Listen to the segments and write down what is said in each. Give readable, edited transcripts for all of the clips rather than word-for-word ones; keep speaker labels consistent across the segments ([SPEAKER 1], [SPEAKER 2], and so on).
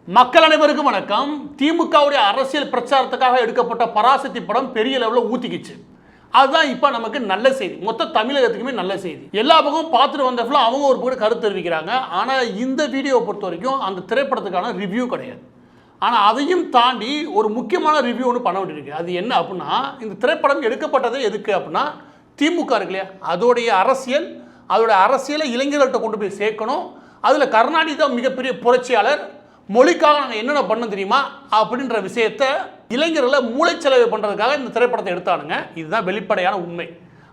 [SPEAKER 1] மக்கள் அனைவருக்கும் வணக்கம். திமுகவுடைய அரசியல் பிரச்சாரத்துக்காக எடுக்கப்பட்ட பராசக்தி படம் பெரிய லெவலில் ஊத்திக்கிச்சு. அதுதான் இப்போ நமக்கு நல்ல செய்தி, மொத்த தமிழகத்துக்குமே நல்ல செய்தி. எல்லா பக்கமும் பார்த்துட்டு வந்த அவங்க ஒரு பக்கம் கருத்து தெரிவிக்கிறாங்க. ஆனால் இந்த வீடியோவை பொறுத்த வரைக்கும் அந்த திரைப்படத்துக்கான ரிவ்யூ கிடையாது. ஆனால் அதையும் தாண்டி ஒரு முக்கியமான ரிவ்யூ ஒன்று பண்ண வேண்டியிருக்கு. அது என்ன அப்படின்னா, இந்த திரைப்படம் எடுக்கப்பட்டதே எதுக்கு அப்படின்னா, திமுக இருக்கு இல்லையா, அதோடைய அரசியலை இளைஞர்கள்ட்ட கொண்டு போய் சேர்க்கணும். அதில் கருணாநிதி தான் மிகப்பெரிய புரட்சியாளர், மொழிக்காக நாங்கள் என்னென்ன பண்ண தெரியுமா அப்படின்ற விஷயத்த இளைஞர்களை மூளைச்சலவை பண்ணுறதுக்காக இந்த திரைப்படத்தை எடுத்தானுங்க. இதுதான் வெளிப்படையான உண்மை.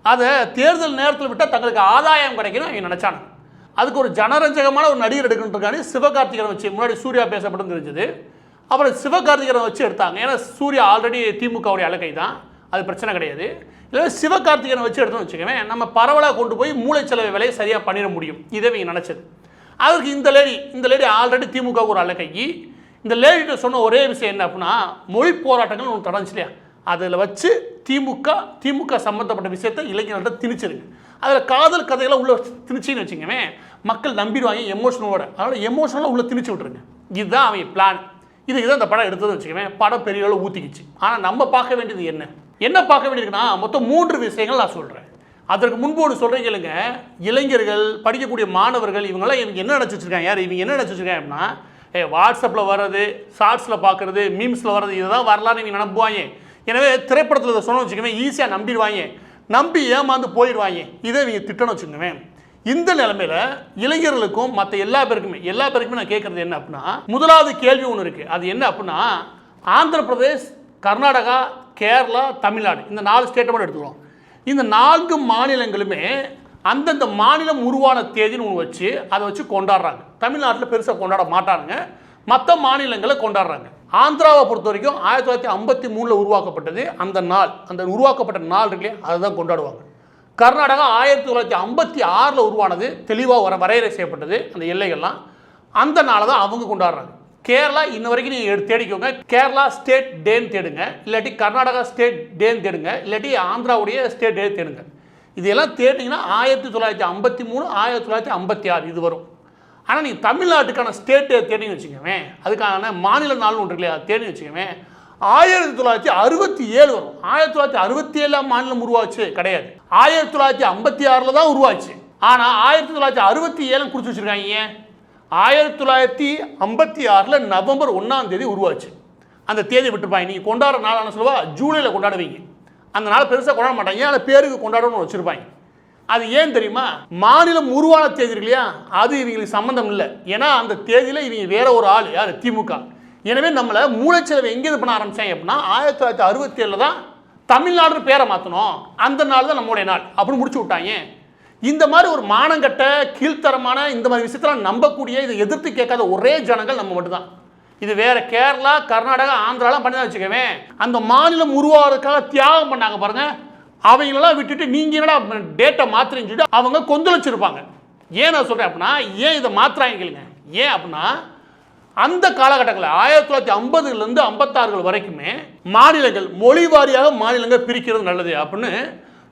[SPEAKER 1] அதை தேர்தல் நேரத்தில் விட்டால் தங்களுக்கு ஆதாயம் கிடைக்கணும் அவங்க நினச்சானுங்க. அதுக்கு ஒரு ஜனரஞ்சகமான ஒரு நடிகர் எடுக்கணுன்றக்காண்டி சிவகார்த்திகேயனை வச்சு, முன்னாடி சூர்யா பேசப்பட்டு தெரிஞ்சது, அப்புறம் சிவகார்த்திகேயனை வச்சு எடுத்தாங்க. ஏன்னா சூர்யா ஆல்ரெடி திமுகவுடைய அலகை தான், அது பிரச்சனை கிடையாது. இல்லை சிவகார்த்திகேயனை வச்சு எடுத்தோம்னு வச்சுக்கோங்க, நம்ம பரவலாக கொண்டு போய் மூளைச்சலவை வேலையை சரியாக பண்ணிட முடியும். இதை இவங்க நினச்சது. அதுக்கு இந்த லேடி ஆல்ரெடி திமுக ஒரு அலகை. இந்த லேடிகிட்ட சொன்ன ஒரே விஷயம் என்ன அப்படின்னா, மொழி போராட்டங்கள் ஒன்று தொடர்ந்துச்சு இல்லையா, அதில் வச்சு திமுக சம்மந்தப்பட்ட விஷயத்தை இளைஞர்கள்ட்ட திணிச்சிருக்கு. அதில் காதல் கதைகளை உள்ள திணிச்சின்னு வச்சுக்கோங்க, மக்கள் நம்பிடுவாங்க எமோஷனோட. அதனால் எமோஷனலாக உள்ள திணிச்சு விட்ருங்க. இதுதான் அவங்க பிளான். இதுக்கு தான் இந்த படம் எடுத்ததுன்னு வச்சுக்கோங்க. படம் பெரிய அளவு ஊற்றிக்கிச்சு. ஆனால் நம்ம பார்க்க வேண்டியது என்ன பார்க்க வேண்டியிருக்குன்னா, மொத்தம் 3 விஷயங்கள் நான் சொல்கிறேன். அதற்கு முன்பு ஒன்று சொல்கிறீங்க இல்லைங்க, இளைஞர்கள் படிக்கக்கூடிய மாணவர்கள் இவங்கெல்லாம் எனக்கு என்ன நினச்சி வச்சுருக்காங்க, இவங்க என்ன நினச்சி வச்சுருக்காங்க அப்படின்னா, வாட்ஸ்அப்பில் வர்றது, ஷார்ட்ஸில் பார்க்குறது, மீம்ஸில் வர்றது, இதுதான் வரலான்னு இவங்க நம்புவாங்க. எனவே திரைப்படத்தில் இதை சொன்ன வச்சுக்கோங்க, ஈஸியாக நம்பிடுவாங்க, நம்பி ஏமாந்து போயிடுவாங்க. இதை இவங்க திட்டணும் வச்சுக்கோங்க. இந்த நிலைமையில் இளைஞர்களுக்கும் மற்ற எல்லா பேருக்குமே நான் கேட்குறது என்ன அப்படின்னா, முதலாவது கேள்வி ஒன்று இருக்குது. அது என்ன அப்படின்னா, ஆந்திர பிரதேஷ், கர்நாடகா, கேரளா, தமிழ்நாடு, இந்த 4 ஸ்டேட்டை மட்டும் எடுத்துக்கிறோம். இந்த 4 மாநிலங்களுமே அந்தந்த மாநிலம் உருவான தேதின்னு ஒன்று வச்சு அதை வச்சு கொண்டாடுறாங்க. தமிழ்நாட்டில் பெருசாக கொண்டாட மாட்டானுங்க, மற்ற மாநிலங்களை கொண்டாடுறாங்க. ஆந்திராவை பொறுத்த வரைக்கும் 1953 உருவாக்கப்பட்டது அந்த நாள், அந்த உருவாக்கப்பட்ட நாள் இருக்கு இல்லையா, அதுதான் கொண்டாடுவாங்க. கர்நாடகா 1956 உருவானது, தெளிவாக வரையறை செய்யப்பட்டது அந்த எல்லைகள்லாம், அந்த நாளை தான் அவங்க கொண்டாடுறாங்க. கேரளா இன்ன வரைக்கும் நீங்கள் தேடிக்கோங்க, கேரளா ஸ்டேட் டேன்னு தேடுங்க, இல்லாட்டி கர்நாடகா ஸ்டேட் டேன்னு தேடுங்க, இல்லாட்டி ஆந்திராவுடைய ஸ்டேட் டே தேடுங்க. இதெல்லாம் தேடிங்கன்னா 1953, 1956 இது வரும். ஆனால் நீங்கள் தமிழ்நாட்டுக்கான ஸ்டேட் டே தேடின்னு வச்சுக்கோங்க, அதுக்கான மாநில நாள் ஒன்று இல்லையா, தேடின்னு வச்சுக்கோங்க, 1967 வரும். 1967 மாநிலம் உருவாச்சு கிடையாது, 1956 தான் உருவாச்சு. ஆனால் 1967 குறித்து வச்சுருக்காங்க. 1956 நவம்பர் 1 உருவாச்சு. அந்த தேதி விட்டுருப்பாங்க. நீங்கள் கொண்டாடுற நாளான சொல்லுவா ஜூலையில் கொண்டாடுவீங்க, அந்த நாள் பெருசாக கொண்டாட மாட்டாங்க, ஆனால் பேருக்கு கொண்டாடணும்னு வச்சுருப்பாங்க. அது ஏன் தெரியுமா, மாநிலம் உருவான தேதி இருக்கு இல்லையா, அது இவங்களுக்கு சம்மந்தம் இல்லை. ஏன்னா அந்த தேதியில் இவங்க வேற ஒரு ஆள், யார், திமுக. எனவே நம்மளை மூளைச்சலவை எங்கே இது பண்ண ஆரம்பித்தாங்க அப்படின்னா, 1967 தான் தமிழ்நாடு பேரை மாற்றணும், அந்த நாள் தான் நம்மளுடைய நாள் அப்படின்னு முடிச்சு விட்டாங்க. இந்த மாதிரி ஒரு மானங்கட்ட கீழ்த்தரமான இந்த மாதிரி விஷயத்தெல்லாம் நம்பக்கூடிய, இதை எதிர்த்து கேட்காத ஒரே ஜனங்கள் நம்ம மட்டும்தான். இது வேற கேரளா, கர்நாடகா, ஆந்திராலாம் பண்ணி தான் வச்சுக்கவே, அந்த மாநிலம் உருவாகிறதுக்காக தியாகம் பண்ணாங்க பாருங்க, அவங்களெல்லாம் விட்டுட்டு நீங்கள் என்னடா டேட்டை மாத்திரன்னு சொல்லிட்டு அவங்க கொந்தளிச்சிருப்பாங்க. ஏன் நான் சொல்கிறேன் அப்படின்னா, ஏன் இதை மாத்திராங்க கேளுங்க. ஏன் அப்படின்னா, அந்த காலகட்டங்களில் 1950 56 வரைக்குமே மாநிலங்கள் மொழி வாரியாக மாநிலங்கள் பிரிக்கிறது நல்லது அப்படின்னு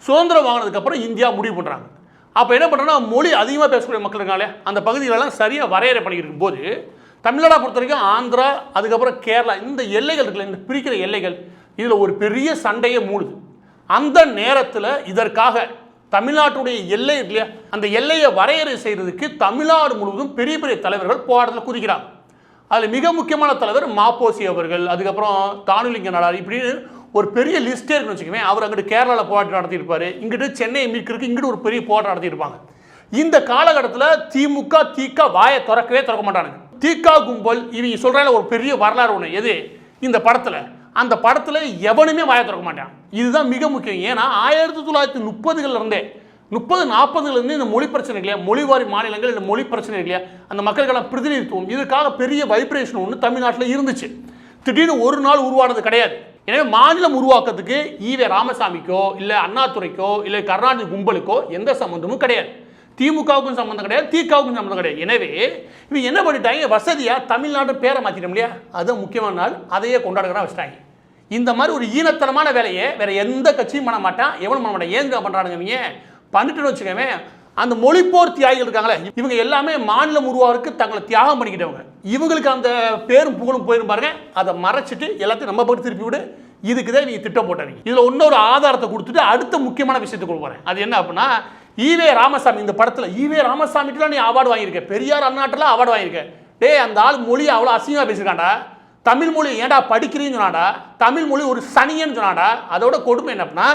[SPEAKER 1] சுதந்திரம் வாங்கினதுக்கப்புறம் இந்தியா முடிவு பண்ணுறாங்க. அப்போ என்ன பண்ணுறோன்னா, மொழி அதிகமாக பேசக்கூடிய மக்கள் இருக்காங்களே, அந்த பகுதிகளெல்லாம் சரியாக வரையறை பண்ணியிருக்கும் போது, தமிழ்நாடை பொறுத்த வரைக்கும் ஆந்திரா, அதுக்கப்புறம் கேரளா, இந்த எல்லைகள் இருக்குல்ல, இந்த பிரிக்கிற எல்லைகள், இதில் ஒரு பெரிய சண்டையை மூடுது. அந்த நேரத்தில் இதற்காக தமிழ்நாட்டுடைய எல்லை இருக்கு இல்லையா, அந்த எல்லையை வரையறை செய்கிறதுக்கு தமிழ்நாடு முழுவதும் பெரிய பெரிய தலைவர்கள் போராட்டத்தில் குதிக்கிறாங்க. அதில் மிக முக்கியமான தலைவர் மாப்போசி அவர்கள், அதுக்கப்புறம் தானுலிங்க நாடார், இப்படி ஒரு பெரிய லிஸ்டே இருக்குன்னு வச்சுக்கோங்க. அவர் அங்கிட்டு கேரளாவில் போராட்டம் நடத்தியிருப்பார், இங்கிட்டு சென்னை மீட்கிறதுக்கு இங்கிட்டு ஒரு பெரிய போராட்டம் நடத்தியிருப்பாங்க. இந்த காலகட்டத்தில் திக வாயை திறக்க மாட்டானுங்க. திக கும்பல் இவங்க சொல்கிறாங்க ஒரு பெரிய வரலாறு ஒன்று, எது, இந்த படத்தில், அந்த படத்தில் எவனுமே வாயை திறக்க மாட்டான். இதுதான் மிக முக்கியம். ஏன்னா 1930 40 இந்த மொழி பிரச்சனை இல்லையா, மொழிவாரி மாநிலங்கள், இந்த மொழி பிரச்சனை இல்லையா, அந்த மக்களுக்கான பிரதிநிதித்துவம், இதுக்காக பெரிய வைப்ரேஷன் ஒன்று தமிழ்நாட்டில் இருந்துச்சு. திடீர்னு ஒரு நாள் உருவானது கிடையாது. எனவே மாநிலம் உருவாக்கத்துக்கு ஈவே ராமசாமிக்கோ இல்லை அண்ணாதுரைக்கோ இல்லை கருணாநிதி கும்பலுக்கோ எந்த சம்மந்தமும் கிடையாது. திமுகவுக்கும் சம்மந்தம் கிடையாது, திகாவுக்கும் சம்மந்தம் கிடையாது. எனவே இவங்க என்ன பண்ணிட்டாங்க, வசதியாக தமிழ்நாடு பேரை மாற்றிட்டோம் இல்லையா, அதுதான் முக்கியமான நாள், அதையே கொண்டாடுகிறா வச்சுட்டாங்க. இந்த மாதிரி ஒரு ஈனத்தனமான வேலையை வேற எந்த கட்சியும் பண்ண மாட்டான், எவனும் பண்ண மாட்டான். ஏன் பண்ணுறானுங்க இவங்க பண்ணிட்டுன்னு வச்சுக்கவே, அந்த மொழிப்போர் தியாகிகள் இருக்காங்களே, இவங்க எல்லாமே மாநிலம் உருவாருக்கு தங்களை தியாகம் பண்ணிக்கிட்டவங்க. இவங்களுக்கு அந்த பேரும் புகழும் போயிரும் பாருங்க. அதை மறைச்சிட்டு எல்லாத்தையும் நம்ம போட்டு திருப்பி விடு, இதுக்கு தான் நீங்க திட்டம் போட்டாங்க. இதுல இன்னொரு ஆதாரத்தை கொடுத்துட்டு அடுத்த முக்கியமான விஷயத்தை கொடுக்க போறேன். அது என்ன அப்படின்னா, ஈவே ராமசாமி இந்த படத்துல ஈவே ராமசாமிக்குலாம் நீ அவார்டு வாங்கியிருக்க, பெரியார் அண்ணாட்டெல்லாம் அவார்டு வாங்கியிருக்க. டேய், அந்த ஆள் மொழியை அவ்வளோ அசிங்கமாக பேசியிருக்காண்டா, தமிழ் மொழி ஏன்டா படிக்கிறீன்னு சொன்னாடா, தமிழ் மொழி ஒரு சனியன்னு சொன்னாடா. அதோட கொடுமை என்ன அப்படின்னா,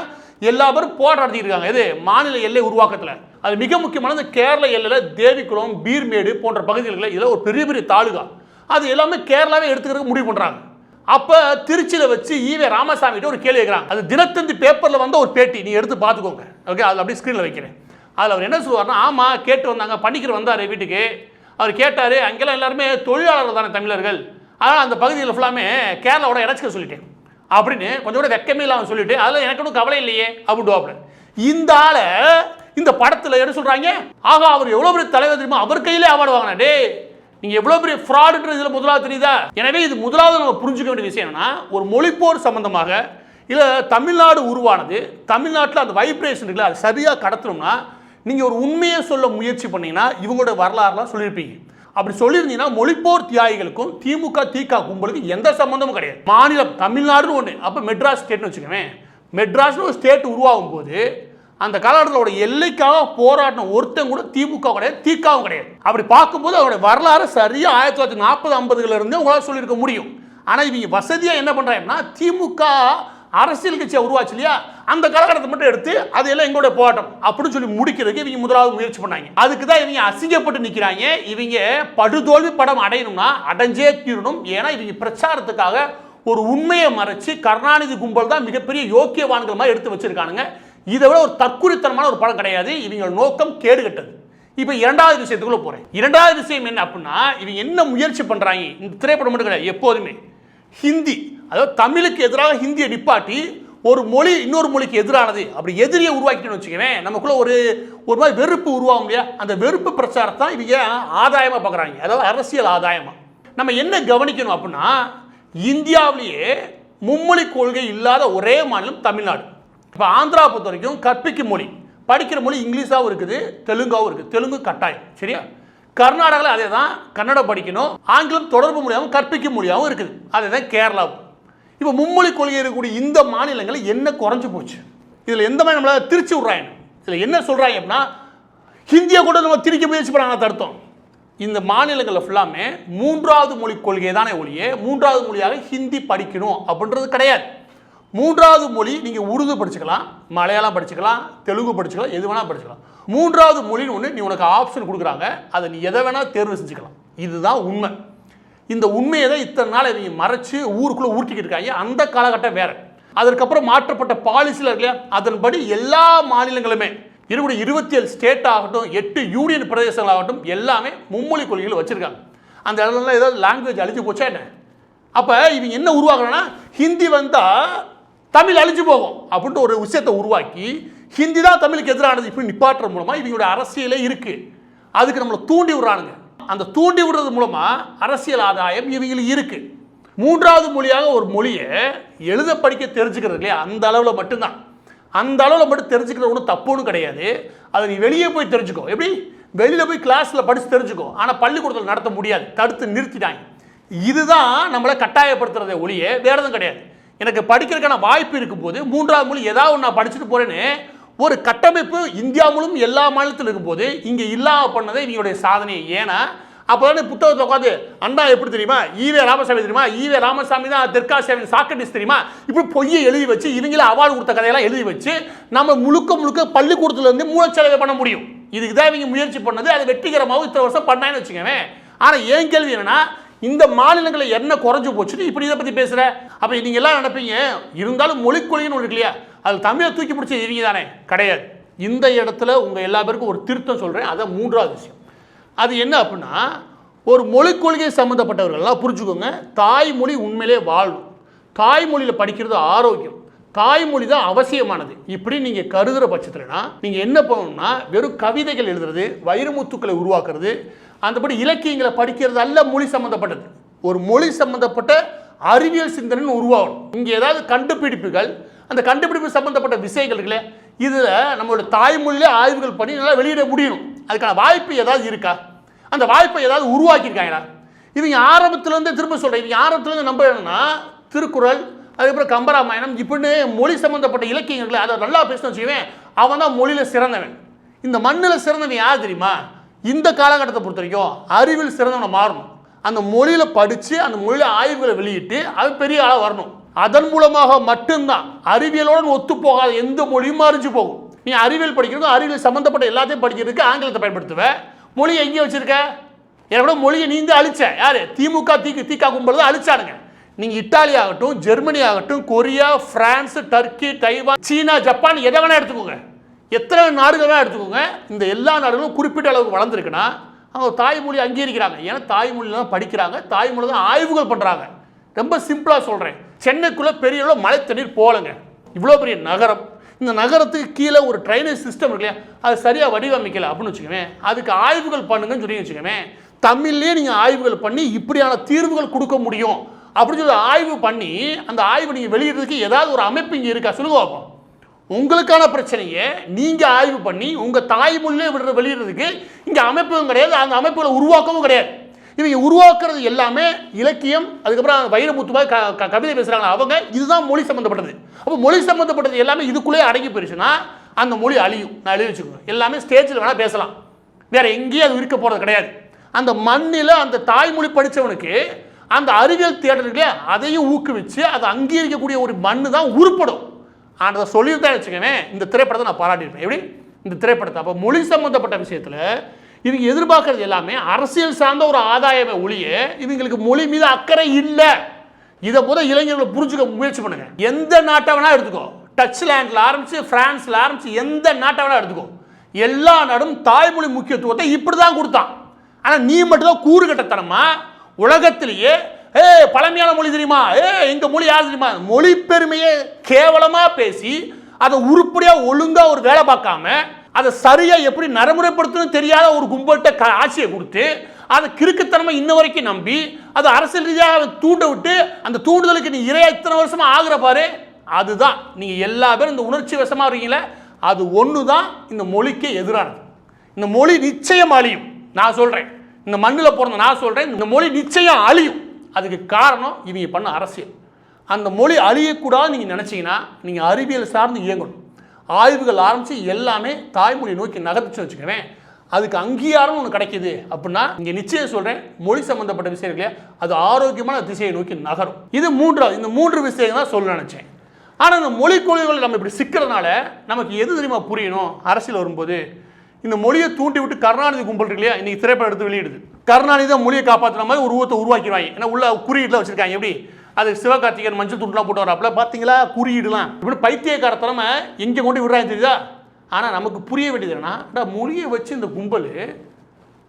[SPEAKER 1] எல்லா பேரும் போராட்டம் நடத்திட்டு இருக்காங்க. இது மாநில எல்லை உருவாக்கத்தில். அது மிக முக்கியமான இந்த கேரள எல்லையில் தேவிக்குளம், பீர்மேடு போன்ற பகுதிகளில் இதில் ஒரு பெரிய பெரிய தாலுகா, அது எல்லாமே கேரளாவே எடுத்துக்கிறதுக்கு முடிவு பண்ணுறாங்க. அப்போ திருச்சியில் வச்சு ஈவே ராமசாமிகிட்ட ஒரு கேள்வி கேட்குறாங்க. அது தினத்தந்தி பேப்பரில் வந்த ஒரு பேட்டி, நீ எடுத்து பார்த்துக்கோங்க. ஓகே, அதில் அப்படியே ஸ்க்ரீனில் வைக்கிறேன். அதில் அவர் என்ன சொல்லுவார்னா, ஆமாம் கேட்டு வந்தாங்க, பணிக்கிற வந்தார் வீட்டுக்கு. அவர் கேட்டார், அங்கெல்லாம் எல்லாருமே தொழிலாளர்கள் தானே தமிழர்கள், அதனால் அந்த பகுதியில் ஃபுல்லாமே கேரளாவோட இணைச்சிக்க சொல்லிட்டேன் அப்படின்னு கொஞ்சம் கூட வெக்கமே இல்லாமல் சொல்லிட்டு, அதில் எனக்கு ஒன்றும் கவலை இல்லையே அப்படின்னு. இந்த ஆளை இந்த படத்தில் என்ன சொல்கிறாங்க, ஆகா அவர் எவ்வளோ பெரிய தலைவர் தெரியுமா, அவர் கையிலே அவார்டு வாங்கினா. டே, நீங்கள் எவ்வளோ பெரிய ஃப்ராடுன்றது இதில் முதலாவது தெரியுதா? எனவே இது முதலாவது நம்ம புரிஞ்சுக்க வேண்டிய விஷயம் என்னன்னா, ஒரு மொழிப்போர் சம்பந்தமாக இல்லை தமிழ்நாடு உருவானது, தமிழ்நாட்டில் அந்த வைப்ரேஷன் இருக்குல்ல, அது சரியாக கடத்தணும்னா நீங்கள் ஒரு உண்மையை சொல்ல முயற்சி பண்ணீங்கன்னா இவங்களோட வரலாறுலாம் சொல்லியிருப்பீங்க. அப்படி சொல்லியிருந்தீங்கன்னா மொழிப்போர் தியாகிகளுக்கும் திமுக திக கும்பலுக்கு எந்த சம்பந்தமும் கிடையாது. மாநிலம் தமிழ்நாடுன்னு ஒன்று, அப்போ மெட்ராஸ் ஸ்டேட்னு வச்சுக்கோவேன். மெட்ராஸ்னு ஒரு ஸ்டேட் உருவாகும் போது அந்த காலகட்டத்தோட எல்லைக்காக போராடின ஒருத்தன் கூட திமுக கிடையாது, திகவும் கிடையாது. அப்படி பார்க்கும்போது அவருடைய வரலாறு சரியாக 1940-50 இருந்து உங்களால் சொல்லியிருக்க முடியும். ஆனால் இவங்க வசதியாக என்ன பண்ணுறாங்கன்னா, திமுக அரசியல் கட்சியை உருவாச்சு இல்லையா, அந்த காலகட்டத்தை மட்டும் எடுத்து அதையெல்லாம் எங்களோட போராட்டம் அப்படின்னு சொல்லி முடிக்கிறதுக்கு இவங்க முதலாவது முயற்சி பண்ணாங்க. அதுக்கு தான் இவங்க அசிங்கப்பட்டு நிற்கிறாங்க. இவங்க படுதோல்வி படம் அடையணும்னா அடைஞ்சே தீரணும். ஏன்னா இவங்க பிரச்சாரத்துக்காக ஒரு உண்மையை மறைச்சு கருணாநிதி கும்பல் தான் மிகப்பெரிய யோக்கியவான்கள் மாதிரி எடுத்து வச்சிருக்கானுங்க. இதை விட ஒரு தற்குறித்தனமான ஒரு படம் கிடையாது. இவங்க நோக்கம் கேடு கட்டது. இப்போ இரண்டாவது விஷயத்துக்குள்ள போறேன். இரண்டாவது விஷயம் என்ன அப்படின்னா, இவங்க என்ன முயற்சி பண்றாங்க, இந்த திரைப்படம் மட்டும் கிடையாது, எப்போதுமே ஹிந்தி, அதாவது தமிழுக்கு எதிராக ஹிந்தியை நிப்பாட்டி ஒரு மொழி இன்னொரு மொழிக்கு எதிரானது அப்படி எதிரியை உருவாக்கிட்டோன்னு வச்சுக்கவேன், நமக்குள்ள ஒரு மாதிரி வெறுப்பு உருவாகும் இல்லையா, அந்த வெறுப்பு பிரச்சாரத்தான் இவங்க ஆதாயமாக பார்க்குறாங்க, அதாவது அரசியல் ஆதாயமாக. நம்ம என்ன கவனிக்கணும் அப்படின்னா, இந்தியாவிலேயே மும்மொழி கொள்கை இல்லாத ஒரே மாநிலம் தமிழ்நாடு. இப்போ ஆந்திரா பொறுத்த வரைக்கும் கற்பிக்கும் மொழி, படிக்கிற மொழி இங்கிலீஷாகவும் இருக்குது, தெலுங்காவும் இருக்குது. தெலுங்கு கட்டாயம், சரியா? கர்நாடகாவில் அதே தான், கன்னடம் படிக்கணும், ஆங்கிலம் தொடர்பு மொழியாகவும் கற்பிக்கும் மொழியாகவும் இருக்குது. அதே தான் கேரளாவும். இப்போ மும்மொழி கொள்கை இருக்கக்கூடிய இந்த மாநிலங்களில் என்ன குறைஞ்சு போச்சு? இதில் எந்த மாதிரி நம்மளால் திருச்சி விட்றாங்க? இதில் என்ன சொல்கிறாங்க அப்படின்னா, ஹிந்தியை கூட நம்ம திரிக்க முயற்சி பண்ணாங்க தடுத்தோம். இந்த மாநிலங்களில் ஃபுல்லாமே மூன்றாவது மொழி கொள்கை தானே ஒழிய மூன்றாவது மொழியாக ஹிந்தி படிக்கணும் அப்படின்றது கிடையாது. மூன்றாவது மொழி நீங்கள் உருது படிச்சுக்கலாம், மலையாளம் படிச்சுக்கலாம், தெலுங்கு படிச்சுக்கலாம், எது வேணால் படிச்சுக்கலாம். மூன்றாவது மொழின்னு ஒன்று நீ உனக்கு ஆப்ஷன் கொடுக்குறாங்க, அதை நீ எதை வேணால் தேர்வு செஞ்சுக்கலாம். இதுதான் உண்மை. இந்த உண்மையை தான் இத்தனை நாள் இவங்க மறைச்சு ஊருக்குள்ளே ஊட்டிக்கிட்டு இருக்காங்க. அந்த காலகட்டம் வேறு. அதற்கப்புறம் மாற்றப்பட்ட பாலிசியில் இருக்கு இல்லையா, அதன்படி எல்லா மாநிலங்களுமே இருக்கக்கூடிய 27 ஸ்டேட் ஆகட்டும், 8 யூனியன் பிரதேசங்கள் ஆகட்டும், எல்லாமே மும்மொழி கொள்கைகள் வச்சுருக்காங்க. அந்த இடத்துல ஏதாவது லாங்குவேஜ் அழிஞ்சு போச்சா என்ன? அப்போ இவங்க என்ன உருவாக்குறோன்னா, ஹிந்தி வந்தால் தமிழ் அழிஞ்சு போகும் அப்படின்ட்டு ஒரு விஷயத்தை உருவாக்கி ஹிந்தி தான் தமிழுக்கு எதிரானது இப்படி நிப்பாட்டுற மூலமாக இவங்களோட அரசியலே இருக்குது. அதுக்கு நம்மளை தூண்டி விடுறானுங்க. அந்த தூண்டி விடுறது மூலமாக அரசியல் ஆதாயம் இவங்களுக்கு இருக்குது. மூன்றாவது மொழியாக ஒரு மொழியை எழுத படிக்க தெரிஞ்சுக்கிறது இல்லையா, அந்த அளவில் மட்டும்தான். அந்த அளவில் மட்டும் தெரிஞ்சுக்கிறது ஒன்றும் தப்புன்னு கிடையாது. அதை நீ வெளியே போய் தெரிஞ்சுக்கோ. எப்படி? வெளியில் போய் கிளாஸில் படித்து தெரிஞ்சுக்கோ. ஆனால் பள்ளிக்கூடத்தில் நடத்த முடியாது, தடுத்து நிறுத்திட்டாங்க. இதுதான் நம்மளை கட்டாயப்படுத்துறதே ஒழிய வேறு எதுவும் கிடையாது. எனக்கு படிக்கிறதுக்கான வாய்ப்பு இருக்கும்போது மூன்றாவது மொழி ஏதாவது ஒன்று நான் படிச்சுட்டு போகிறேன்னு ஒரு கட்டமைப்பு இந்தியா முழுவதும் எல்லா மாநிலத்திலும் இருக்கும்போது இங்கே இல்லாமல் பண்ணதை இவங்களுடைய சாதனை. ஏன்னா அப்போ தானே புத்தகத்தில் உட்காந்து அண்ணா எப்படி தெரியுமா, ஈவே ராமசாமி தெரியுமா, ஈவே ராமசாமி தான் தெற்காசியாவின் சாக்ரட்டிஸ் தெரியுமா, இப்படி பொய்யை எழுதி வச்சு இவங்களே அவார்டு கொடுத்த கதையெல்லாம் எழுதி வச்சு நம்ம முழுக்க பள்ளிக்கூடத்துலேருந்து மூலச்சலவை பண்ண முடியும். இதுக்கு தான் இவங்க முயற்சி பண்ணது. அது வெற்றிகரமாகவும் இத்தனை வருஷம் பண்ணான்னு வச்சுக்கவேன். ஆனால் ஏன் கேள்வி என்னன்னா, இந்த மாநிலங்களில் என்ன குறைஞ்சு போச்சுன்னு இப்படி இதை பற்றி பேசுகிற. அப்போ நீங்கள் எல்லாம் நினைப்பீங்க, இருந்தாலும் மொழிக்கொள்கைன்னு ஒன்று இருக்கு இல்லையா, அது தமிழை தூக்கி பிடிச்சி இவங்க தானே? கிடையாது. இந்த இடத்துல உங்கள் எல்லா பேருக்கும் ஒரு திருத்தம் சொல்கிறேன். அதான் மூன்றாவது விஷயம். அது என்ன அப்படின்னா, ஒரு மொழிக்கொள்கை சம்மந்தப்பட்டவர்கள்லாம் புரிஞ்சுக்கோங்க, தாய்மொழி உண்மையிலே வாழும். தாய்மொழியில் படிக்கிறது ஆரோக்கியம், தாய்மொழி தான் அவசியமானது. இப்படி நீங்கள் கருதுகிற பட்சத்துலனா நீங்கள் என்ன பண்ணணும்னா, வெறும் கவிதைகள் எழுதுறது, வைரமுத்துக்களை உருவாக்குறது, அந்தபடி இலக்கியங்களை படிக்கிறது அல்ல மொழி சம்பந்தப்பட்டது. ஒரு மொழி சம்பந்தப்பட்ட அறிவியல் சிந்தனை உருவாகணும். இங்கே ஏதாவது கண்டுபிடிப்புகள் அந்த கண்டுபிடிப்பு சம்பந்தப்பட்ட விஷயங்கள் இருக்குல்ல, இதில் நம்மளோட தாய்மொழியிலே ஆய்வுகள் பண்ணி நல்லா வெளியிட முடியும். அதுக்கான வாய்ப்பு ஏதாவது இருக்கா? அந்த வாய்ப்பை ஏதாவது உருவாக்கியிருக்காங்களா? இவங்க ஆரம்பத்துலேருந்து திரும்ப சொல்கிறேன், இவங்க ஆரம்பத்துலேருந்து நம்ப என்னன்னா திருக்குறள், அதுக்கப்புறம் கம்பராமாயணம் இப்படின்னு மொழி சம்மந்தப்பட்ட இலக்கியங்களை அதை நல்லா பேசணும்னு வச்சுக்குவேன், அவன் தான் மொழியில் சிறந்தவன். இந்த மண்ணில் சிறந்தவன் யார் தெரியுமா? இந்த காலகட்டத்தை பொறுத்த வரைக்கும் அறிவில் சிறந்தவனை மாறணும். அந்த மொழியில் படித்து அந்த மொழியில் ஆய்வுகளை வெளியிட்டு அது பெரிய ஆளாக வரணும். அதன் மூலமாக மட்டும்தான் அறிவியலோடு ஒத்து போகாத எந்த மொழியும் மறைஞ்சு போகும். நீ அறிவியல் படிக்கிறதும் அறிவியல் சம்மந்தப்பட்ட எல்லாத்தையும் படிக்கிறதுக்கு ஆங்கிலத்தை பயன்படுத்துவேன். மொழியை எங்கே வச்சிருக்க? என்னோட மொழியை நீந்து அழிச்ச யாரு? திமுக தீக்கா கும்பல் தான் அழிச்சானுங்க. நீங்கள் இட்டாலி ஆகட்டும், ஜெர்மனி ஆகட்டும், கொரியா, பிரான்ஸ், டர்க்கி, தைவான், சீனா, ஜப்பான் எதை வேணால் எடுத்துக்கோங்க, எத்தனை நாடுகள் வேணால் எடுத்துக்கோங்க. இந்த எல்லா நாடுகளும் குறிப்பிட்ட அளவுக்கு வளர்ந்துருக்குன்னா அவங்க தாய்மொழி அங்கீகரிக்கிறாங்க. ஏன்னா தாய்மொழியில் தான் படிக்கிறாங்க, தாய்மொழி தான் ஆய்வுகள் பண்ணுறாங்க. ரொம்ப சிம்பிளாக சொல்கிறேன், சென்னைக்குள்ளே பெரிய அளவு மழை தண்ணீர் போகலைங்க. இவ்வளோ பெரிய நகரம், இந்த நகரத்துக்கு கீழே ஒரு ட்ரைனேஜ் சிஸ்டம் இருக்கு இல்லையா, அது சரியாக வடிவமைக்கலை அப்படின்னு வச்சுக்கோவேன். அதுக்கு ஆய்வுகள் பண்ணுங்கன்னு சொல்லி வச்சுக்கோவேன். தமிழ்லேயே நீங்கள் ஆய்வுகள் பண்ணி இப்படியான தீர்வுகள் கொடுக்க முடியும் அப்படின்னு சொல்லி ஆய்வு பண்ணி அந்த ஆய்வு நீங்கள் வெளியிடுறதுக்கு ஏதாவது ஒரு அமைப்பு இங்கே இருக்கா? சொல்லுங்க பார்ப்போம். உங்களுக்கான பிரச்சனையை நீங்கள் ஆய்வு பண்ணி உங்கள் தாய்மொழியிலே வெளியிடுறதுக்கு இங்கே அமைப்பும் கிடையாது, அந்த அமைப்புகளை உருவாக்கவும் கிடையாது. இவங்க உருவாக்குறது எல்லாமே இலக்கியம், அதுக்கப்புறம் வைரமுத்துவாய் கவிதை பேசுகிறாங்க அவங்க, இதுதான் மொழி சம்மந்தப்பட்டது. அப்போ மொழி சம்மந்தப்பட்டது எல்லாமே இதுக்குள்ளேயே அடங்கி போயிடுச்சுன்னா அந்த மொழி அழியும். நான் எழுதி வச்சுக்கோங்க, எல்லாமே ஸ்டேஜில் வேணால் பேசலாம், வேறு எங்கேயும் அது இருக்க போகிறது கிடையாது. அந்த மண்ணில் அந்த தாய்மொழி படித்தவனுக்கு அந்த அறிவியல் தேடல்களே அதையும் ஊக்குவிச்சு அதை அங்கீகரிக்கக்கூடிய ஒரு மண்ணு தான் உருப்படும். ஆனால் அதை சொல்லியிருந்தேன் வச்சுக்கவேன், இந்த திரைப்படத்தை நான் பாராட்டியிருப்பேன். எப்படி இந்த திரைப்படத்தை? அப்போ மொழி சம்மந்தப்பட்ட விஷயத்தில் இவங்க எதிர்பார்க்கறது எல்லாமே அரசியல் சார்ந்த ஒரு ஆதாயமே ஒழிய இவங்களுக்கு மொழி மீது அக்கறை இல்லை. இதை போல இளைஞர்களை புரிஞ்சுக்க முயற்சி பண்ணுங்க. எந்த நாட்டை வேணா எடுத்துக்கோ, டச்லாண்டில் ஆரம்பிச்சு பிரான்ஸில் ஆரம்பிச்சு எந்த நாட்டை வேணா எடுத்துக்கோ, எல்லா நாடும் தாய்மொழி முக்கியத்துவத்தை இப்படி தான் கொடுத்தான். ஆனால் நீ மட்டும்தான் கூறுகட்டத்தனமா உலகத்திலேயே பழமையான மொழி தெரியுமா, எங்க மொழி யார் தெரியுமா, மொழி பெருமையை கேவலமா பேசி அதை உருப்படியா ஒழுங்கா ஒரு வேலை பார்க்காம அதை சரியா எப்படி நடைமுறைப்படுத்தணும் தெரியாத ஒரு கும்பல்கிட்ட ஆட்சியை கொடுத்து அதை கிறுக்குத்தனமா இன்ன வரைக்கும் நம்பி அது அரசியல் ரீதியாக தூண்ட விட்டு அந்த தூண்டுதலுக்கு நீ இறையா இத்தனை வருஷமா ஆகுற பாரு, அதுதான் நீங்க எல்லா பேரும் இந்த உணர்ச்சி வசமா இருக்கீங்களே, அது ஒன்று தான் இந்த மொழிக்கு எதிரானது. இந்த மொழி நிச்சயம் அழியும். நான் சொல்றேன், இந்த மண்ணில் பிறந்த நான் சொல்றேன், இந்த மொழி நிச்சயம் அழியும். அதுக்கு காரணம் இவங்க பண்ண அரசியல். அந்த மொழி அழியக்கூடாது நீங்கள் நினச்சிங்கன்னா நீங்கள் அறிவியல் சார்ந்து இயங்கணும். ஆய்வுகள் ஆரம்பித்து எல்லாமே தாய்மொழி நோக்கி நகர்த்துச்சு வச்சுக்கவேன், அதுக்கு அங்கீகாரம் ஒன்று கிடைக்கிது அப்படின்னா இங்கே நிச்சயம் சொல்கிறேன் மொழி சம்மந்தப்பட்ட விஷயம் இல்லையா, அது ஆரோக்கியமான திசையை நோக்கி நகரும். இது மூன்றாவது. இந்த 3 விஷயம் தான் சொல்ல நினச்சேன். ஆனால் இந்த மொழி கொள்கைகள் நம்ம இப்படி சிக்கிறதுனால நமக்கு எது தெரியுமா புரியணும்? அரசியல் வரும்போது இந்த மொழியை தூண்டி விட்டு கருணாநிதி கும்பல் இருக்கு இல்லையா, இன்னைக்கு திரைப்படம் எடுத்து வெளியிடுது. கருணாநிதி தான் மொழியை காப்பாற்றுற மாதிரி ஒரு உருவத்தை உருவாக்கிடுவாங்க. ஏன்னா உள்ள குறியீட்டில் வச்சிருக்காங்க. எப்படி அது சிவகார்த்திகேயன் மஞ்சள் துண்டுலாம் போட்டு வராப்புல பார்த்தீங்களா, குறியீடுலாம் இப்படி பைத்தியக்காரத்தனமா எங்கே கொண்டு விடுறாங்க தெரியுதா? ஆனால் நமக்கு புரிய வேண்டியது என்னன்னா, மொழியை வச்சு இந்த கும்பல்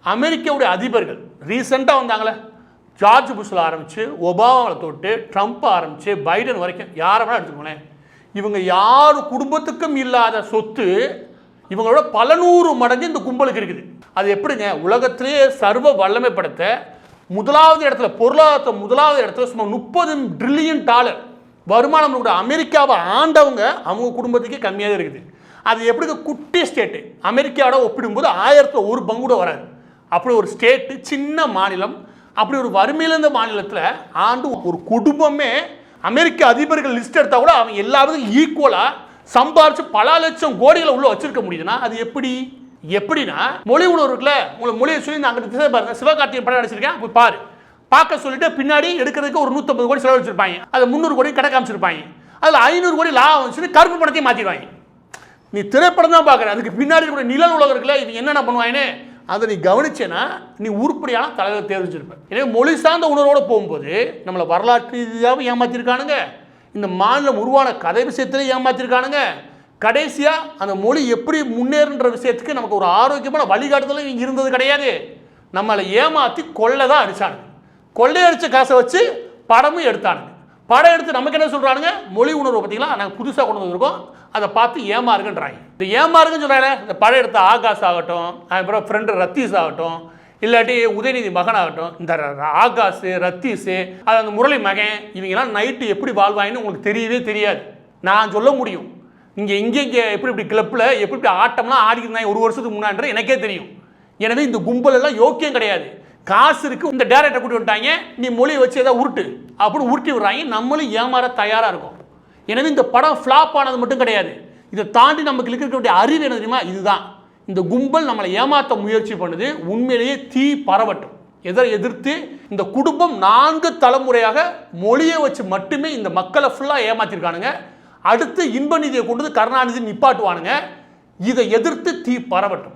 [SPEAKER 1] அமெரிக்காவுடைய அதிபர்கள் ரீசெண்டாக வந்தாங்களே, ஜார்ஜ் புஷ்ல ஆரம்பித்து ஒபாமாவில் தொட்டு ட்ரம்ப் ஆரம்பித்து பைடன் வரைக்கும் யாரை வேணால் எடுத்துக்கோங்களேன், இவங்க யார் குடும்பத்துக்கும் இல்லாத சொத்து இவங்களோட பல 100 மடங்கு இந்த கும்பலுக்கு இருக்குது. அது எப்படிங்க? உலகத்திலேயே சர்வ வல்லமைப்படுத்த முதலாவது இடத்துல, பொருளாதாரத்தை முதலாவது இடத்துல சும்மா $30 ட்ரில்லியன் வருமானம் கூட அமெரிக்காவை ஆண்டவங்க அவங்க குடும்பத்துக்கே கம்மியாக இருக்குது. அது எப்படி குட்டி ஸ்டேட்டு, அமெரிக்காவோட ஒப்பிடும்போது 1000ல் 1 பங்கு கூட வராது. அப்படி ஒரு ஸ்டேட்டு, சின்ன மாநிலம், அப்படி ஒரு வறுமையிலிருந்த மாநிலத்தில் ஆண்டு ஒரு குடும்பமே அமெரிக்க அதிபர்கள் லிஸ்ட் எடுத்தால் கூட அவங்க எல்லாருக்கும் ஈக்குவலாக சம்பாரிச்சு பல லட்சம் கோடிகளை உள்ள வச்சிருக்க முடியுதுன்னா அது எப்படின்னா மொழி உணர்வு இருக்குல்ல, உங்களுக்கு மொழியை சொல்லி அங்கே திசை பாருங்க, சிவகார்த்திகேயன் படம் நடிச்சிருக்கேன் போய் பாரு, பார்க்க சொல்லிட்டு பின்னாடி எடுக்கிறதுக்கு ஒரு 150 கோடி செலவு வச்சிருப்பாங்க, அதை 300 கோடி கடை காமிச்சிருப்பாங்க, அதில் 500 கோடி லாபம் வந்துச்சு, கருப்பு பணத்தையும் மாற்றிடுவாங்க. நீ திரைப்படம் தான் பார்க்குற, அதுக்கு பின்னாடி கூட நிழல் உலகம் இருக்குல்ல, இவங்க என்னென்ன பண்ணுவாங்கன்னு அதை நீ கவனிச்சேன்னா நீ உருப்படியான தலைவர் தேர்விச்சிருப்ப. எனவே மொழி சார்ந்த உணர்வோடு போகும்போது நம்மளை வரலாற்று ரீதியாக ஏமாற்றிருக்கானுங்க, இந்த மாநிலம் உருவான கதை விஷயத்திலே ஏமாற்றிருக்கானுங்க, கடைசியாக அந்த மொழி எப்படி முன்னேறுன்ற விஷயத்துக்கு நமக்கு ஒரு ஆரோக்கியமான வழிகாட்டுதலும் இருந்தது கிடையாது. நம்மளை ஏமாற்றி கொள்ளை தான் அடித்தானுங்க, கொள்ளையடித்த காசை வச்சு படமும் எடுத்தானுங்க. படம் எடுத்து நமக்கு என்ன சொல்கிறானுங்க, மொழி உணர்வு பார்த்தீங்களா நாங்கள் புதுசாக கொண்டு வந்திருக்கோம், அதை பார்த்து ஏமாறுங்கன்றாங்க. இந்த ஏமாறுங்கன்னு சொல்கிறாங்க. இந்த படம் எடுத்த ஆகாஷ் ஆகட்டும், அதுக்கப்புறம் ஃப்ரெண்டு ரத்தீஷ் ஆகட்டும், இல்லாட்டி உதயநிதி மகன் ஆகட்டும், இந்த ஆகாஷ் ரத்தீஷ் அது அந்த முரளி மகன் இவங்கெல்லாம் நைட்டு எப்படி வாழ்வாங்கன்னு உங்களுக்கு தெரியவே தெரியாது. நான் சொல்ல முடியும். இங்கே எப்படி கிளப்பில் எப்படி ஆட்டம்லாம் ஆடிக்கிட்டு ஒரு வருஷத்துக்கு முன்னாடி எனக்கே தெரியும். எனவே இந்த கும்பல் எல்லாம் யோக்கியம் கிடையாது. காசு இருக்கு, இந்த டேரக்டர் கூட்டி வந்துட்டாங்க, நீ மொழியை வச்சு ஏதாவது உருட்டு அப்படின்னு உருட்டி விடுறாங்க. நம்மளும் ஏமாற தயாராக இருக்கும். எனவே இந்த படம் ஃப்ளாப் ஆனது மட்டும் கிடையாது, இதை தாண்டி நமக்கு இருக்க வேண்டிய அறிவு என்ன தெரியுமா? இதுதான், இந்த கும்பல் நம்மளை ஏமாற்ற முயற்சி பண்ணுது. உண்மையிலேயே தீ பரவட்டும். எதை எதிர்த்து இந்த குடும்பம் 4 தலைமுறையாக மொழியை வச்சு மட்டுமே இந்த மக்களை ஃபுல்லாக ஏமாத்திருக்கானுங்க. அடுத்து இன்ப நிதியை கொண்டு கருணாநிதி நிப்பாட்டுவானுங்க. இதை எதிர்த்து தீ பரவட்டும்.